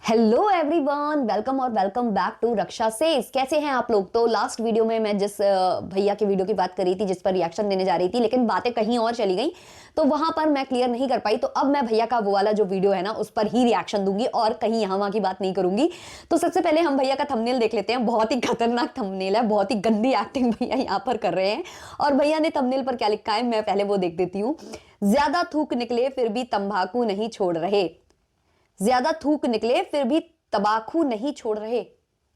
Hello everyone, welcome और welcome back to Raksha says. कैसे हैं आप लोग। तो लास्ट वीडियो में मैं जिस भैया के वीडियो की बात कर रही थी, जिस पर रिएक्शन देने जा रही थी, लेकिन बातें कहीं और चली गई, तो वहां पर मैं क्लियर नहीं कर पाई। तो अब मैं भैया का वो वाला जो वीडियो है ना, उस पर ही रिएक्शन दूंगी और कहीं यहाँ वहां की बात नहीं करूंगी। तो सबसे पहले हम भैया का थंबनेल देख लेते हैं। बहुत ही खतरनाक थंबनेल है, बहुत ही गंदी एक्टिंग भैया यहाँ पर कर रहे हैं। और भैया ने थंबनेल पर क्या लिखा है, मैं पहले वो देख देती हूँ। ज्यादा थूक निकले फिर भी तंबाकू नहीं छोड़ रहे। ज्यादा थूक निकले फिर भी तंबाकू नहीं छोड़ रहे।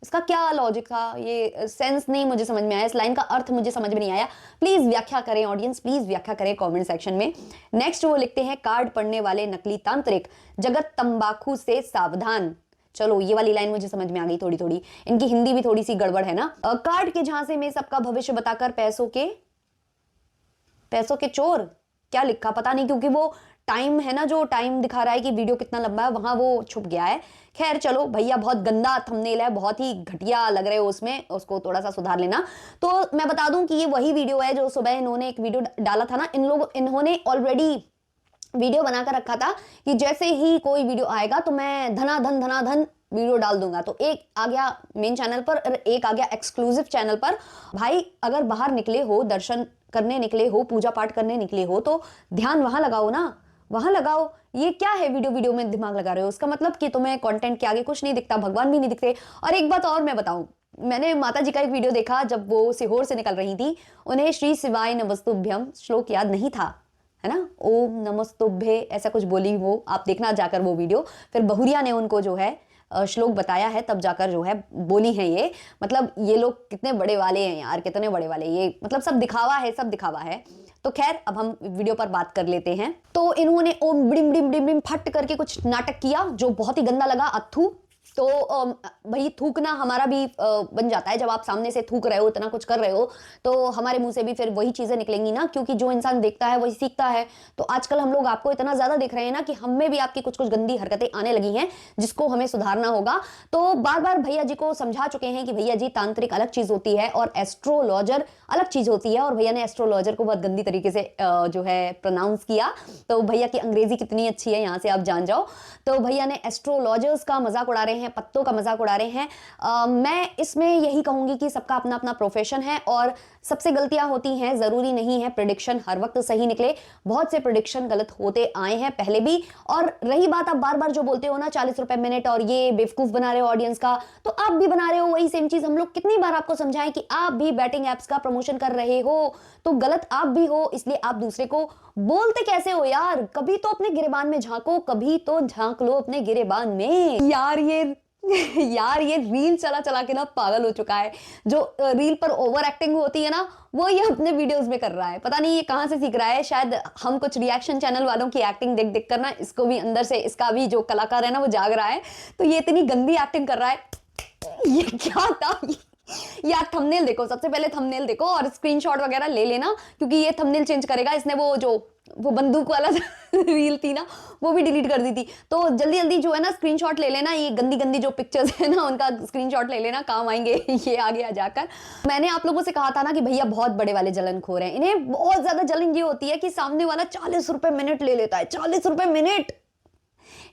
इसका क्या लॉजिक था, ये सेंस नहीं मुझे समझ में आया, इस लाइन का अर्थ मुझे समझ में नहीं आया। प्लीज व्याख्या करें ऑडियंस, प्लीज व्याख्या करें कमेंट सेक्शन में। नेक्स्ट वो लिखते हैं, कार्ड पढ़ने वाले नकली तांत्रिक, जगत तंबाकू से सावधान। चलो ये वाली लाइन मुझे समझ में आ गई थोड़ी थोड़ी, इनकी हिंदी भी थोड़ी सी गड़बड़ है ना। कार्ड के झांसे में सबका भविष्य बताकर पैसों के चोर, क्या लिखा पता नहीं, क्योंकि वो टाइम है ना, जो टाइम दिखा रहा है कि वीडियो कितना लंबा है, वहां वो छुप गया है। खैर चलो, भैया बहुत गंदा थंबनेल है, बहुत ही घटिया लग रहे हो उसमें, उसको थोड़ा सा सुधार लेना। तो मैं बता दूं कि ये वही वीडियो है जो सुबह इन्होंने एक वीडियो डाला था ना। इन्होंने ऑलरेडी वीडियो बनाकर रखा था कि जैसे ही कोई वीडियो आएगा तो मैं धनाधन वीडियो डाल दूंगा। तो एक आ गया मेन चैनल पर और एक आ गया एक्सक्लूसिव चैनल पर। भाई अगर बाहर निकले हो, दर्शन करने निकले हो, पूजा पाठ करने निकले हो, तो ध्यान वहां लगाओ ना, वहां लगाओ। ये क्या है, वीडियो में दिमाग लगा रहे हो, उसका मतलब कि तुम्हें कंटेंट के आगे कुछ नहीं दिखता, भगवान भी नहीं दिखते। और एक बात और मैं बताऊं, मैंने माता जी का एक वीडियो देखा, जब वो सीहोर से निकल रही थी, उन्हें श्री शिवाय नमस्तुभ्यम श्लोक याद नहीं था, है ना, ओम नमस्तुभ्ये ऐसा कुछ बोली वो, आप देखना जाकर वो वीडियो। फिर बहुरिया ने उनको जो है श्लोक बताया है, तब जाकर जो है बोली है ये। मतलब ये लोग कितने बड़े वाले हैं यार, कितने बड़े वाले, ये मतलब सब दिखावा है, सब दिखावा है। तो खैर अब हम वीडियो पर बात कर लेते हैं। तो इन्होंने ओम बिडिम बिडिम बिडिम फट करके कुछ नाटक किया जो बहुत ही गंदा लगा, अथू। तो भाई थूकना हमारा भी बन जाता है, जब आप सामने से थूक रहे हो, इतना कुछ कर रहे हो, तो हमारे मुंह से भी फिर वही चीजें निकलेंगी ना, क्योंकि जो इंसान देखता है वही सीखता है। तो आजकल हम लोग आपको इतना ज्यादा देख रहे हैं ना कि हमें भी आपकी कुछ कुछ गंदी हरकतें आने लगी हैं, जिसको हमें सुधारना होगा। तो बार बार भैया जी को समझा चुके हैं कि भैया जी तांत्रिक अलग चीज होती है और एस्ट्रोलॉजर अलग चीज होती है। और भैया ने एस्ट्रोलॉजर को बहुत गंदी तरीके से जो है प्रोनाउंस किया। तो भैया की अंग्रेजी कितनी अच्छी है, यहां से आप जान जाओ। तो भैया ने एस्ट्रोलॉजर्स का मजाक उड़ा रहे हैं, पत्तों का मजाक उड़ा रहे हैं। मैं इसमें यही कहूंगी कि सबका अपना अपना प्रोफेशन है और सबसे गलतियां होती हैं, जरूरी नहीं है प्रेडिक्शन हर वक्त सही निकले। बहुत से प्रेडिक्शन गलत होते आए हैं पहले भी। और रही बात, आप बार बार जो बोलते हो ना 40 रुपए मिनट और ये बेवकूफ बना रहे हो ऑडियंस का, तो आप भी बना रहे हो वही सेम चीज। हम लोग कितनी बार आपको समझाएं कि आप भी बैटिंग एप्स का प्रमोशन कर रहे हो, तो गलत आप भी हो, इसलिए आप दूसरे को बोलते कैसे हो यार। कभी तो अपने गिरेबान में झांको, कभी तो झांक लो अपने गिरेबान में यार। ये यार ये रील चला चला के ना पागल हो चुका है। जो रील पर ओवर एक्टिंग होती है ना, वो ये अपने वीडियोस में कर रहा है। पता नहीं ये कहां से सीख रहा है। शायद हम कुछ रिएक्शन चैनल वालों की एक्टिंग देख देख कर ना, इसको भी अंदर से, इसका भी जो कलाकार है ना वो जाग रहा है। तो ये इतनी गंदी एक्टिंग कर रहा है। ये क्या था यार। थंबनेल देखो, सबसे पहले थंबनेल देखो और स्क्रीनशॉट वगैरह ले लेना, क्योंकि ये थंबनेल चेंज करेगा। इसने वो बंदूक वाला रील थी ना, वो भी डिलीट कर दी थी। तो जल्दी जल्दी जो है ना स्क्रीनशॉट ले लेना, ये गंदी गंदी जो पिक्चर्स है ना उनका स्क्रीनशॉट ले लेना, काम आएंगे ये आगे आ जाकर। मैंने आप लोगों से कहा था ना कि भैया बहुत बड़े वाले जलनखोर हैं। इन्हें बहुत ज्यादा जलन ये होती है कि सामने वाला 40 रुपए मिनट ले लेता है, 40 रुपए मिनट।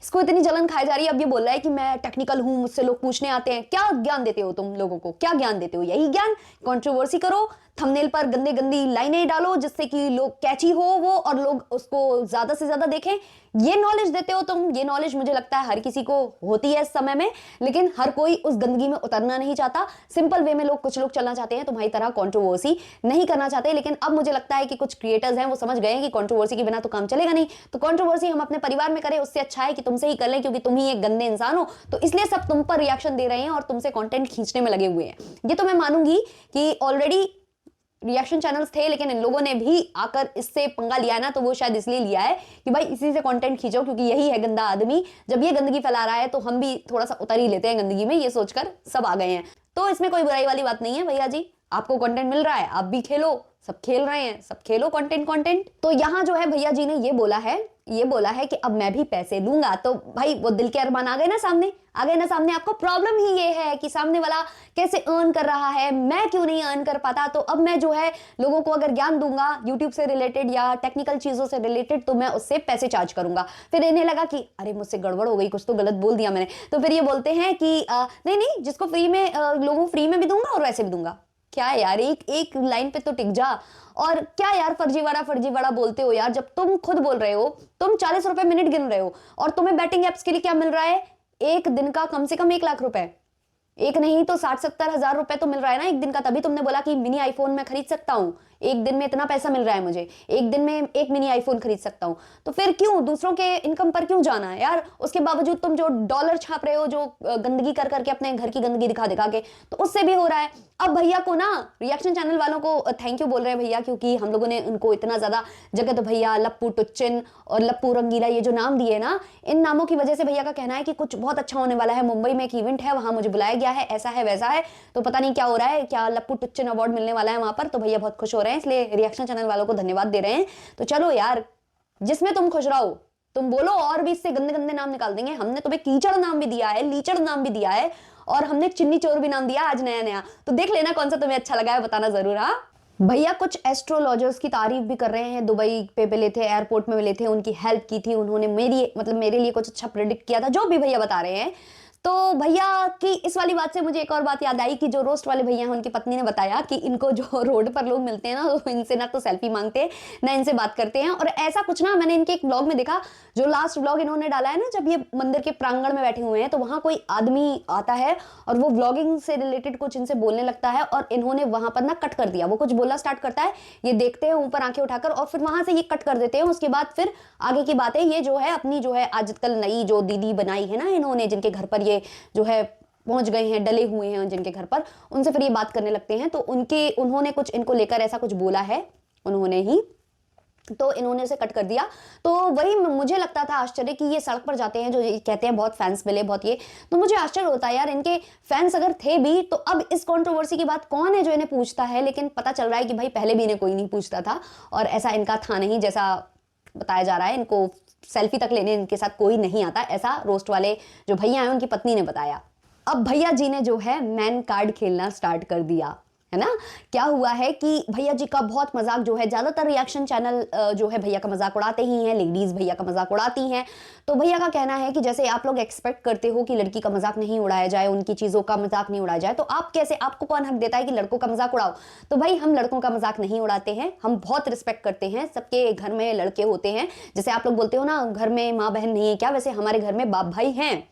इसको इतनी जलन खाई जा रही है। अब ये बोल रहा है कि मैं टेक्निकल हूं, मुझसे लोग पूछने आते हैं। क्या ज्ञान देते हो तुम लोगों को, क्या ज्ञान देते हो? यही ज्ञान, कंट्रोवर्सी करो, थंबनेल पर गंदी गंदी लाइनें डालो जिससे कि लोग कैची हो वो और लोग उसको ज्यादा से ज्यादा देखें। ये नॉलेज देते हो तुम। ये नॉलेज मुझे लगता है हर किसी को होती है इस समय में, लेकिन हर कोई उस गंदगी में उतरना नहीं चाहता। सिंपल वे में लोग, कुछ लोग चलना चाहते हैं, तुम्हारी तरह कंट्रोवर्सी नहीं करना चाहते। लेकिन अब मुझे लगता है कि कुछ क्रिएटर्स हैं, वो समझ गए हैं कि कंट्रोवर्सी के बिना तो काम चलेगा नहीं। तो कंट्रोवर्सी हम अपने परिवार में करें, उससे अच्छा है कि तुमसे ही कर लें, क्योंकि तुम ही एक गंदे इंसान हो। तो इसलिए सब तुम पर रिएक्शन दे रहे हैं और तुमसे कंटेंट खींचने में लगे हुए हैं। ये तो मैं मानूंगी कि ऑलरेडी रिएक्शन चैनल्स थे, लेकिन इन लोगों ने भी आकर इससे पंगा लिया है ना, तो वो शायद इसलिए लिया है कि भाई इसी से कंटेंट खींचो, क्योंकि यही है गंदा आदमी। जब ये गंदगी फैला रहा है तो हम भी थोड़ा सा उतर ही लेते हैं गंदगी में, ये सोचकर सब आ गए हैं। तो इसमें कोई बुराई वाली बात नहीं है भैया जी, आपको कंटेंट मिल रहा है, आप भी खेलो, सब खेल रहे हैं, सब खेलो कंटेंट। तो यहाँ जो है भैया जी ने ये बोला है कि अब मैं भी पैसे लूंगा। तो भाई वो दिल के अरमान आ गए ना सामने, आपको प्रॉब्लम ही ये है कि सामने वाला कैसे अर्न कर रहा है, मैं क्यों नहीं अर्न कर पाता। तो अब मैं जो है लोगों को अगर ज्ञान दूंगा यूट्यूब से रिलेटेड या टेक्निकल चीजों से रिलेटेड, तो मैं उससे पैसे चार्ज करूंगा। फिर इन्हें लगा कि अरे मुझसे गड़बड़ हो गई, कुछ तो गलत बोल दिया मैंने। तो फिर ये बोलते हैं कि नहीं, जिसको फ्री में लोगों को फ्री में भी दूंगा और वैसे भी दूंगा। क्या यार, एक लाइन पे तो टिक जा। और क्या यार फर्जीवाड़ा बोलते हो यार, जब तुम खुद बोल रहे हो, तुम 40 रुपए मिनट गिन रहे हो और तुम्हें बैटिंग एप्स के लिए क्या मिल रहा है, एक दिन का कम से कम 1 लाख रुपए, एक नहीं तो 60-70 हजार रुपए तो मिल रहा है ना एक दिन का। तभी तुमने बोला कि मिनी आईफोन मैं खरीद सकता हूं, एक दिन में इतना पैसा मिल रहा है मुझे, एक दिन में एक मिनी आईफोन खरीद सकता हूं। तो फिर क्यों दूसरों के इनकम पर क्यों जाना है यार। उसके बावजूद तुम जो डॉलर छाप रहे हो, जो गंदगी कर करके अपने घर की गंदगी दिखा के, तो उससे भी हो रहा है। अब भैया को ना रिएक्शन चैनल वालों को थैंक यू बोल रहे हैं भैया, क्योंकि हम लोगों ने उनको इतना ज्यादा जगत भैया, लप्पू टुच्चिन और लप्पू रंगीला ये जो नाम दिए ना, इन नामों की वजह से भैया का कहना है कि कुछ बहुत अच्छा होने वाला है। मुंबई में एक इवेंट है, वहां मुझे बुलाया गया है, ऐसा है वैसा है, तो पता नहीं क्या हो रहा है, क्या लप्पू टुच्चिन अवार्ड मिलने वाला है वहां पर। तो भैया बहुत खुश हो रहे हैं, इसलिए रिएक्शन चैनल वालों को धन्यवाद दे रहे हैं। तो चलो यार, जिसमें तुम खुश रहो, तुम बोलो और भी इससे गंदे गंदे नाम निकाल देंगे। हमने तुम्हें कीचड़ नाम भी दिया है, लीचड़ नाम भी दिया है, और हमने चिन्नी चोर भी नाम दिया आज नया। तो देख लेना कौन सा तुम्हें अच्छा लगा है, बताना जरूर। हाँ भैया कुछ एस्ट्रोलॉजर्स की तारीफ भी कर रहे हैं, दुबई पे मिले थे, एयरपोर्ट में मिले थे, उनकी हेल्प की थी उन्होंने, मेरे लिए कुछ अच्छा प्रेडिक्ट किया था, जो भी भैया बता रहे हैं। तो भैया की इस वाली बात से मुझे एक और बात याद आई कि जो रोस्ट वाले भैया हैं, उनकी पत्नी ने बताया कि इनको जो रोड पर लोग मिलते हैं ना, तो इनसे ना तो सेल्फी मांगते हैं ना इनसे बात करते हैं। और ऐसा कुछ ना मैंने इनके एक ब्लॉग में देखा, जो लास्ट ब्लॉग इन्होंने डाला है ना, जब ये मंदिर के प्रांगण में बैठे हुए हैं, तो वहां कोई आदमी आता है और वो व्लॉगिंग से रिलेटेड कुछ इनसे बोलने लगता है, और इन्होंने वहां पर ना कट कर दिया। वो कुछ बोलना स्टार्ट करता है, ये देखते हैं ऊपर आंखें उठाकर, और फिर वहां से ये कट कर देते हैं। उसके बाद फिर आगे की बातें ये जो है अपनी जो है आजकल नई जो दीदी बनाई है ना इन्होंने, जिनके घर पर ये जो है पहुंच गए हैं, डले हुए हैं जिनके घर पर, उनसे फिर ये बात करने लगते हैं। तो उन्होंने कुछ इनको लेकर ऐसा कुछ बोला है उन्होंने ही, तो इन्होंने उसे कट कर दिया। तो वही मुझे लगता था आश्चर्य कि ये सड़क पर जाते हैं जो कहते हैं बहुत फैंस मिले बहुत ये, तो मुझे आश्चर्य होता है यार, इनके फैंस अगर थे भी तो अब इस कंट्रोवर्सी की बात कौन है जो इन्हें पूछता है। लेकिन पता चल रहा है कि भाई पहले भी इन्हें कोई नहीं पूछता था, और ऐसा इनका था नहीं जैसा बताया जा रहा है। इनको सेल्फी तक लेने इनके साथ कोई नहीं आता, ऐसा रोस्ट वाले जो भैया हैं उनकी पत्नी ने बताया। अब भैया जी ने जो है मैन कार्ड खेलना स्टार्ट कर दिया है ना। क्या हुआ है कि भैया जी का बहुत मजाक जो है, ज्यादातर रिएक्शन चैनल जो है भैया का मजाक उड़ाते ही हैं, लेडीज भैया का मजाक उड़ाती हैं। तो भैया का कहना है कि जैसे आप लोग एक्सपेक्ट करते हो कि लड़की का मजाक नहीं उड़ाया जाए, उनकी चीजों का मजाक नहीं उड़ाया जाए, तो आप कैसे, आपको कौन हक देता है कि लड़कों का मजाक उड़ाओ। तो भाई हम लड़कों का मजाक नहीं उड़ाते हैं, हम बहुत रिस्पेक्ट करते हैं, सबके घर में लड़के होते हैं। जैसे आप लोग बोलते हो ना घर में माँ बहन नहीं है क्या, वैसे हमारे घर में बाप भाई हैं।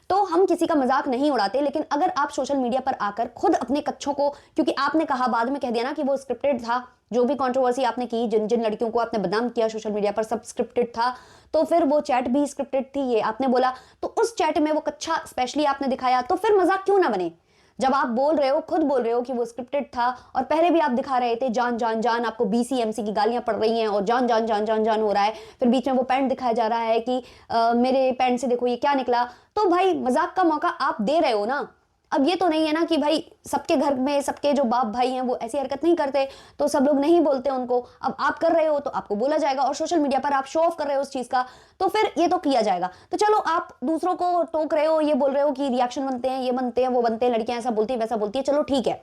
तो हम किसी का मजाक नहीं उड़ाते। लेकिन अगर आप सोशल मीडिया पर आकर खुद अपने कच्छों को, क्योंकि आपने कहा बाद में कह दिया ना कि वो स्क्रिप्टेड था, जो भी कंट्रोवर्सी आपने की, जिन जिन लड़कियों को आपने बदनाम किया सोशल मीडिया पर, सब स्क्रिप्टेड था, तो फिर वो चैट भी स्क्रिप्टेड थी, ये आपने बोला। तो उस चैट में वो कच्छा स्पेशली आपने दिखाया, तो फिर मजाक क्यों ना बने। जब आप बोल रहे हो, खुद बोल रहे हो कि वो स्क्रिप्टेड था, और पहले भी आप दिखा रहे थे जान जान जान, आपको BCMC की गालियां पड़ रही हैं और जान जान जान जान जान हो रहा है, फिर बीच में वो पैंट दिखाया जा रहा है कि मेरे पैंट से देखो ये क्या निकला। तो भाई मजाक का मौका आप दे रहे हो ना। अब ये तो नहीं है ना कि भाई सबके घर में सबके जो बाप भाई हैं वो ऐसी हरकत नहीं करते, तो सब लोग नहीं बोलते उनको। अब आप कर रहे हो तो आपको बोला जाएगा, और सोशल मीडिया पर आप शो ऑफ कर रहे हो उस चीज का, तो फिर ये तो किया जाएगा। तो चलो आप दूसरों को टोक रहे हो, ये बोल रहे हो कि रिएक्शन बनते हैं, ये बनते हैं, वो बनते हैं, लड़कियां ऐसा बोलती है वैसा बोलती है, चलो ठीक है,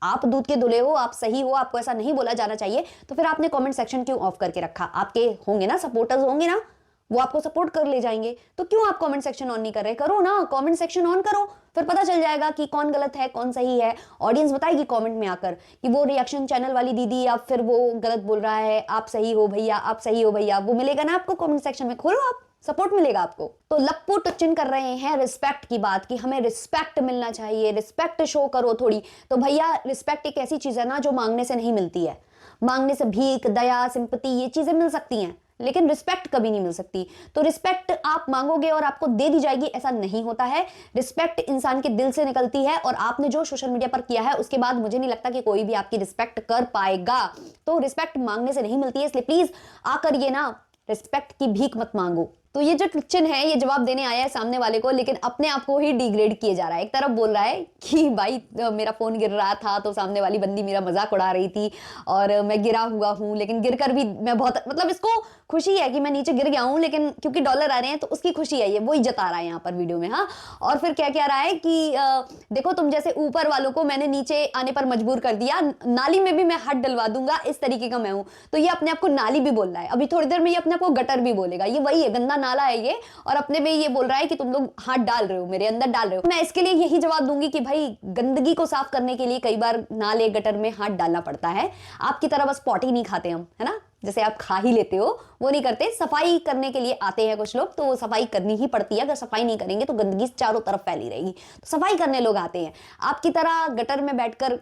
आप दूध के धुले हो, आप सही हो, आपको ऐसा नहीं बोला जाना चाहिए। तो फिर आपने कमेंट सेक्शन क्यों ऑफ करके रखा। आपके होंगे ना सपोर्टर्स, होंगे ना, वो आपको सपोर्ट कर ले जाएंगे, तो क्यों आप कमेंट सेक्शन ऑन नहीं कर रहे। करो ना, कमेंट सेक्शन ऑन करो, फिर पता चल जाएगा कि कौन गलत है कौन सही है। ऑडियंस बताएगी कमेंट में आकर कि वो रिएक्शन चैनल वाली दीदी या फिर वो गलत बोल रहा है, आप सही हो भैया, आप सही हो भैया, वो मिलेगा ना आपको कमेंट सेक्शन में, खोलो आप, सपोर्ट मिलेगा आपको। तो लप्पू टुच्चिन कर रहे हैं रिस्पेक्ट की बात कि हमें रिस्पेक्ट मिलना चाहिए, रिस्पेक्ट शो करो थोड़ी। तो भैया रिस्पेक्ट एक ऐसी चीज है ना जो मांगने से नहीं मिलती है। मांगने से भीख, दया, सिंपैथी ये चीजें मिल सकती हैं, लेकिन रिस्पेक्ट कभी नहीं मिल सकती। तो रिस्पेक्ट आप मांगोगे और आपको दे दी जाएगी, ऐसा नहीं होता है। रिस्पेक्ट इंसान के दिल से निकलती है, और आपने जो सोशल मीडिया पर किया है उसके बाद मुझे नहीं लगता कि कोई भी आपकी रिस्पेक्ट कर पाएगा। तो रिस्पेक्ट मांगने से नहीं मिलती है, इसलिए प्लीज आकर ये ना रिस्पेक्ट की भीख मत मांगो। तो ये जो टुच्चन है ये जवाब देने आया है सामने वाले को, लेकिन अपने आप को ही डिग्रेड किए जा रहा है। एक तरफ बोल रहा है कि भाई मेरा फोन गिर रहा था तो सामने वाली बंदी मेरा मजाक उड़ा रही थी और मैं गिरा हुआ हूँ, लेकिन गिरकर भी मैं बहुत, मतलब इसको खुशी है कि मैं नीचे गिर गया हूँ, लेकिन क्योंकि डॉलर आ रहे हैं तो उसकी खुशी है, ये वही जता रहा है यहाँ पर वीडियो में। हाँ, और फिर क्या क्या रहा है कि देखो तुम जैसे ऊपर वालों को मैंने नीचे आने पर मजबूर कर दिया, नाली में भी मैं हाथ डलवा दूंगा, इस तरीके का मैं हूं। तो ये अपने आप को नाली भी बोल रहा है, अभी थोड़ी देर में ये अपने आप को गटर भी बोलेगा। ये वही है, गंदा नाला है ये, और अपने में ये बोल रहा है कि तुम लोग हाथ डाल रहे हो, मेरे अंदर डाल रहे हो। मैं इसके लिए यही जवाब दूंगी कि भाई गंदगी को साफ करने के लिए कई बार नाले गटर में हाथ डालना पड़ता है। आपकी तरह बस पॉटी नहीं खाते हम, है ना, जैसे आप खा ही लेते हो वो नहीं करते। सफाई करने के लिए आते हैं कुछ लोग, तो वो सफाई करनी ही पड़ती है। अगर सफाई नहीं करेंगे तो गंदगी चारों तरफ फैली रहेगी, तो सफाई करने लोग आते हैं। आपकी तरह गटर में बैठकर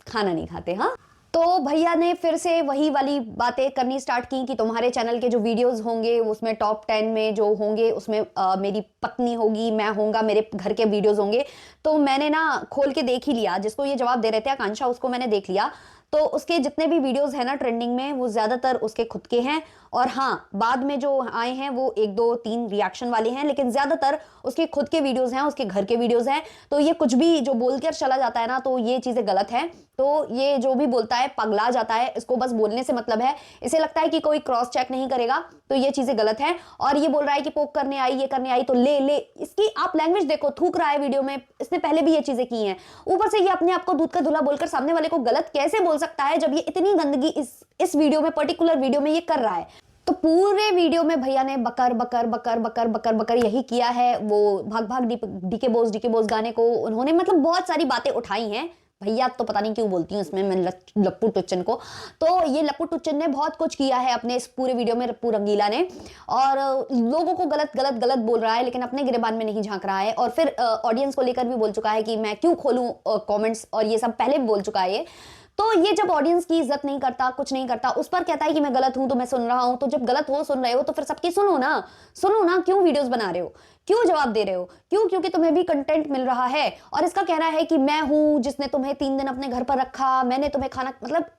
खाना नहीं खाते। हाँ, तो भैया ने फिर से वही वाली बातें करनी स्टार्ट की कि तुम्हारे चैनल के जो वीडियोस होंगे उसमें टॉप 10 में जो होंगे उसमें मेरी पत्नी होगी, मैं होऊंगा, मेरे घर के वीडियोस होंगे। तो मैंने ना खोल के देख ही लिया, जिसको ये जवाब दे रहे थे आकांक्षा, उसको मैंने देख लिया। तो उसके जितने भी वीडियोस हैं ना ट्रेंडिंग में, वो ज्यादातर उसके खुद के हैं। और हाँ, बाद में जो आए हैं वो 1 2 3 रिएक्शन वाले हैं, लेकिन ज्यादातर उसके खुद के वीडियोस हैं, उसके घर के वीडियोस हैं। तो ये कुछ भी जो बोलकर चला जाता है ना, तो ये चीजें गलत है। तो ये जो भी बोलता है पगला जाता है, इसको बस बोलने से मतलब है, इसे लगता है कि कोई क्रॉस चेक नहीं करेगा, तो ये चीजें गलत है। और ये बोल रहा है कि पोक करने आई, ये करने आई, तो ले ले, इसकी आप लैंग्वेज देखो, थूक रहा है वीडियो में। इसने पहले भी ये चीजें की हैं, ऊपर से ये अपने आप को दूध का धुला बोलकर सामने वाले को गलत कैसे बोल सकता है, जब ये इतनी गंदगी इस वीडियो में, पर्टिकुलर वीडियो में ये कर रहा है। तो पूरे वीडियो में भैया ने बकर बकर बकर बकर बकर बकर यही किया है। वो भाग भाग डीके बोस गाने को उन्होंने मतलब बहुत सारी बातें उठाई हैं। भैया तो पता नहीं क्यों बोलती हूँ इसमें मैं लप्पू टुच्चन को। तो ये लप्पू टुच्चन ने बहुत कुछ किया है अपने इस पूरे वीडियो में, लप्पू रंगीला ने, और लोगों को गलत गलत गलत बोल रहा है, लेकिन अपने गिरेबान में नहीं झांक रहा है। और फिर ऑडियंस को लेकर भी बोल चुका है कि मैं क्यों खोलूं कमेंट्स, और ये सब पहले भी बोल चुका है ये। तो ये जब ऑडियंस की इज्जत नहीं करता, कुछ नहीं करता, उस पर कहता है कि मैं गलत हूं तो मैं सुन रहा हूं। तो जब गलत हो सुन रहे हो तो फिर सबकी सुनो ना, क्यों वीडियोस बना रहे हो, क्यों जवाब दे रहे हो, क्यों? क्योंकि तुम्हें भी कंटेंट मिल रहा है। और इसका कहना है कि मैं हूं जिसने तुम्हें 3 दिन अपने घर पर रखा, मैंने तुम्हें खाना, मतलब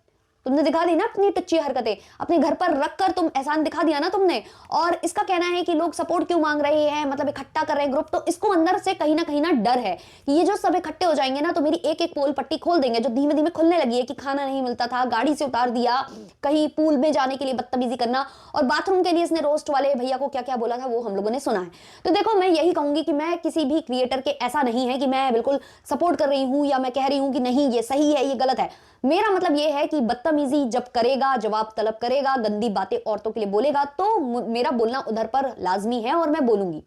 तुमने दिखा दी ना अपनी टच्ची हरकतें, अपने घर पर रखकर तुम एहसान दिखा दिया ना तुमने। और इसका कहना है कि लोग सपोर्ट क्यों मांग रहे हैं, मतलब इकट्ठा कर रहे हैं ग्रुप। तो इसको अंदर से कहीं ना डर है कि ये जो सब इकट्ठे हो जाएंगे ना, तो मेरी एक एक पोल पट्टी खोल देंगे, जो धीमे धीमे खुलने लगी है, कि खाना नहीं मिलता था, गाड़ी से उतार दिया, कहीं पूल में जाने के लिए बदतमीजी करना, और बाथरूम के लिए इसने रोस्ट वाले भैया को क्या क्या बोला था वो हम लोगों ने सुना है। तो देखो, मैं यही कहूंगी कि मैं किसी भी क्रिएटर के, ऐसा नहीं है कि मैं बिल्कुल सपोर्ट कर रही हूं या मैं कह रही हूं कि नहीं ये सही है ये गलत है। मेरा मतलब ये है कि बदतमीजी जब करेगा, जवाब तलब करेगा, गंदी बातें औरतों के लिए बोलेगा, तो मेरा बोलना उधर पर लाजमी है और मैं बोलूंगी।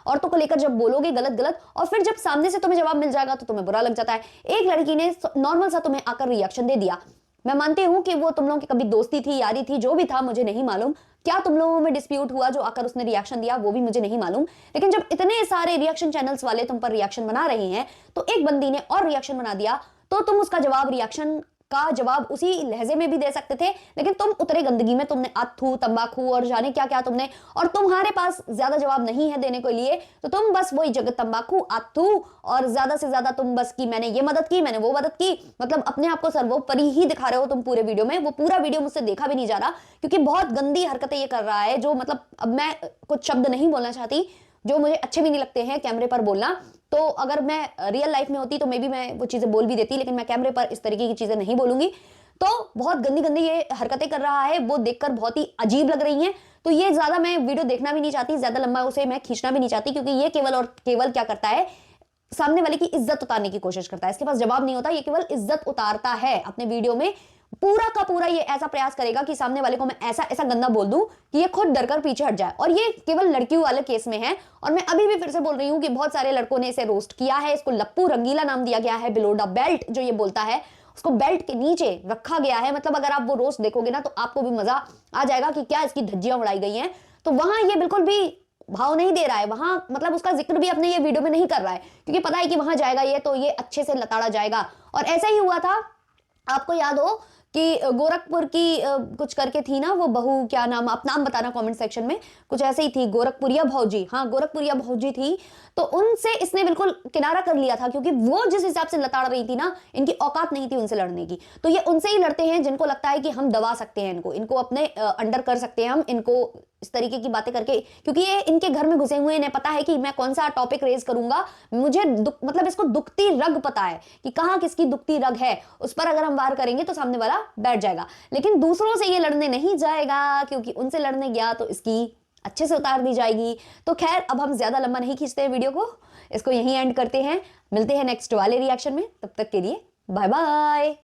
औरतों को लेकर जब बोलोगे गलत, और फिर जब सामने से तुम्हें जवाब मिल जाएगा तो तुम्हें बुरा लग जाता है। एक लड़की ने नॉर्मल सा तुम्हें आकर रिएक्शन दे दिया, मैं मानती हूं कि वो तुम लोगों की कभी दोस्ती थी, यारी थी, जो भी था मुझे नहीं मालूम, क्या तुम लोगों में डिस्प्यूट हुआ जो आकर उसने रिएक्शन दिया, वो भी मुझे नहीं मालूम। लेकिन जब इतने सारे रिएक्शन चैनल्स वाले तुम पर रिएक्शन बना रहे हैं, तो एक बंदी ने और रिएक्शन बना दिया, तो तुम उसका जवाब, रिएक्शन का जवाब उसी लहजे में भी दे सकते थे, लेकिन तुम उतरे गंदगी में, तुमने अत्थू तंबाकू और जाने क्या क्या तुमने, और तुम्हारे पास ज्यादा जवाब नहीं है देने के लिए, तो तुम बस वही जगत तंबाकू अत्थू, और ज्यादा से ज्यादा तुम बस की मैंने ये मदद की, मैंने वो मदद की, मतलब अपने आप को सर्वोपरि ही दिखा रहे हो तुम पूरे वीडियो में। वो पूरा वीडियो मुझसे देखा भी नहीं जा रहा, क्योंकि बहुत गंदी हरकतें ये कर रहा है, जो मतलब अब मैं कुछ शब्द नहीं बोलना चाहती, जो मुझे अच्छे भी नहीं लगते हैं कैमरे पर बोलना। तो अगर मैं रियल लाइफ में होती तो मे बी मैं वो चीजें बोल भी देती, लेकिन मैं कैमरे पर इस तरीके की चीजें नहीं बोलूंगी। तो बहुत गंदी गंदी ये हरकतें कर रहा है, वो देखकर बहुत ही अजीब लग रही हैं। तो ये ज्यादा मैं वीडियो देखना भी नहीं चाहती, ज्यादा लंबा उसे मैं खींचना भी नहीं चाहती, क्योंकि ये केवल और केवल क्या करता है, सामने वाले की इज्जत उतारने की कोशिश करता है। इसके पास जवाब नहीं होता, ये केवल इज्जत उतारता है अपने वीडियो में। पूरा का पूरा ये ऐसा प्रयास करेगा कि सामने वाले को मैं ऐसा ऐसा गंदा बोल दूं कि ये खुद डरकर पीछे हट जाए। और ये केवल लड़कियों वाले केस में है। और मैं अभी भी फिर से बोल रही हूं कि बहुत सारे लड़कों ने इसे रोस्ट किया है, इसको लप्पू रंगीला नाम दिया गया है, बिलो द बेल्ट जो ये बोलता है उसको बेल्ट के नीचे रखा गया है। मतलब अगर आप वो रोस्ट देखोगे ना, तो आपको भी मजा आ जाएगा कि क्या इसकी धज्जियां उड़ाई गई हैं। तो वहां ये बिल्कुल भी भाव नहीं दे रहा है, वहां मतलब उसका जिक्र भी अपने ये वीडियो में नहीं कर रहा है, क्योंकि पता है कि वहां जाएगा ये तो ये अच्छे से लताड़ा जाएगा। और ऐसा ही हुआ था, आपको याद हो कि गोरखपुर की कुछ करके थी ना वो बहू, क्या नाम, आप नाम बताना कमेंट सेक्शन में, कुछ ऐसे ही थी, गोरखपुरिया भौजी, हाँ गोरखपुरिया भौजी थी। तो उनसे इसने बिल्कुल किनारा कर लिया था, क्योंकि वो जिस हिसाब से लताड़ रही थी ना, इनकी औकात नहीं थी उनसे लड़ने की। तो ये उनसे ही लड़ते हैं जिनको लगता है कि हम दबा सकते हैं, इनको अपने अंडर कर सकते हैं, हम इनको इस तरीके की बातें करके, क्योंकि ये इनके घर में घुसे हुए हैं, इन्हें पता है कि मैं कौन सा टॉपिक रेज करूंगा, मुझे मतलब इसको दुखती रग पता है कि कहाँ किसकी दुखती रग है, उस पर अगर हम वार करेंगे तो सामने वाला बैठ जाएगा। लेकिन दूसरों से ये लड़ने नहीं जाएगा, क्योंकि उनसे लड़ने गया तो इसकी अच्छे से उतार दी जाएगी। तो खैर अब हम ज्यादा लंबा नहीं खींचते हैं वीडियो को, इसको यहीं एंड करते हैं। मिलते हैं नेक्स्ट वाले रिएक्शन में, तब तक के लिए बाय बाय।